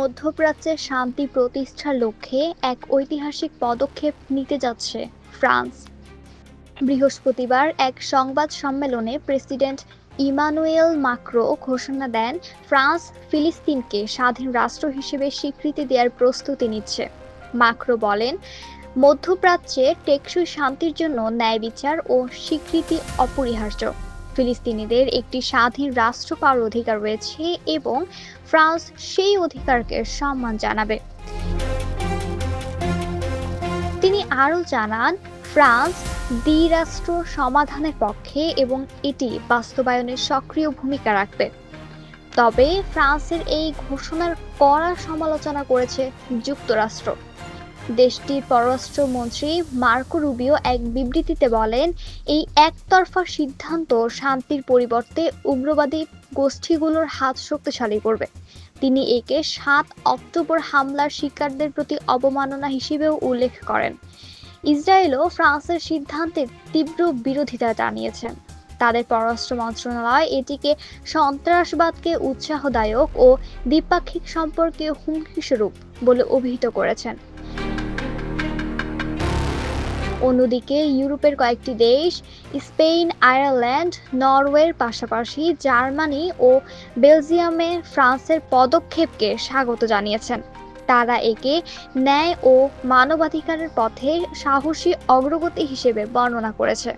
মধ্যপ্রাচ্যে শান্তি প্রতিষ্ঠার লক্ষ্যে এক ঐতিহাসিক পদক্ষেপ নিতে যাচ্ছে ফ্রান্স। বৃহস্পতিবার এক সংবাদ সম্মেলনে প্রেসিডেন্ট ইমানুয়েল মাক্রো ঘোষণা দেন, ফ্রান্স ফিলিস্তিনকে স্বাধীন রাষ্ট্র হিসেবে স্বীকৃতি দেওয়ার প্রস্তুতি নিচ্ছে। মাক্রো বলেন, মধ্যপ্রাচ্যে টেকসই শান্তির জন্য ন্যায় বিচার ও স্বীকৃতি অপরিহার্য। ফিলিস্তিনিদের একটি স্বাধীন রাষ্ট্র পাওয়ার অধিকার রয়েছে এবং ফ্রান্স সেই অধিকারকে সম্মান জানাবে। তিনি আরও জানান, ফ্রান্স দ্বিরাষ্ট্র সমাধানের পক্ষে এবং এটি বাস্তবায়নে সক্রিয় ভূমিকা রাখবে। তবে ফ্রান্সের এই ঘোষণার কড়া সমালোচনা করেছে যুক্তরাষ্ট্র। দেশটির পররাষ্ট্রমন্ত্রী মার্কো রুবিও এক বিবৃতিতে বলেন, এই একতরফা সিদ্ধান্ত শান্তির পরিবর্তে উগ্রবাদী গোষ্ঠীগুলোর হাত শক্তিশালী করবে। তিনি একে ৭ অক্টোবর হামলার শিকারদের প্রতি অবমাননা হিসেবেও উল্লেখ করেন। ইসরায়েলও ফ্রান্সের সিদ্ধান্তের তীব্র বিরোধিতা জানিয়েছে। তাদের পররাষ্ট্র মন্ত্রণালয় এটিকে সন্ত্রাসবাদকে উৎসাহদায়ক ও দ্বিপাক্ষিক সম্পর্কে হুমকিস্বরূপ বলে অভিহিত করেছেন। অন্যদিকে ইউরোপের কয়েকটি দেশ স্পেন, আয়ারল্যান্ড, নরওয়ের পাশাপাশি জার্মানি ও বেলজিয়ামে ফ্রান্সের পদক্ষেপকে স্বাগত জানিয়েছেন। তারা একে ন্যায় ও মানবাধিকারের পথে সাহসী অগ্রগতি হিসেবে বর্ণনা করেছে।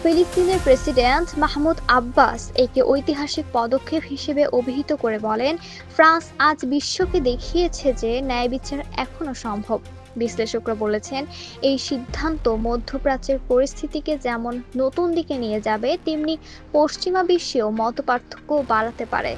ফিলিস্তিনের প্রেসিডেন্ট মাহমুদ আব্বাস একে ঐতিহাসিক পদক্ষেপ হিসেবে অভিহিত করে বলেন, ফ্রান্স আজ বিশ্বকে দেখিয়েছে যে ন্যায় বিচার এখনো সম্ভব। বিশ্লেষকরা বলেছেন, এই সিদ্ধান্ত মধ্যপ্রাচ্যের পরিস্থিতিকে যেমন নতুন দিকে নিয়ে যাবে, তেমনি পশ্চিমা বিশ্বেও মতপার্থক্য বাড়াতে পারে।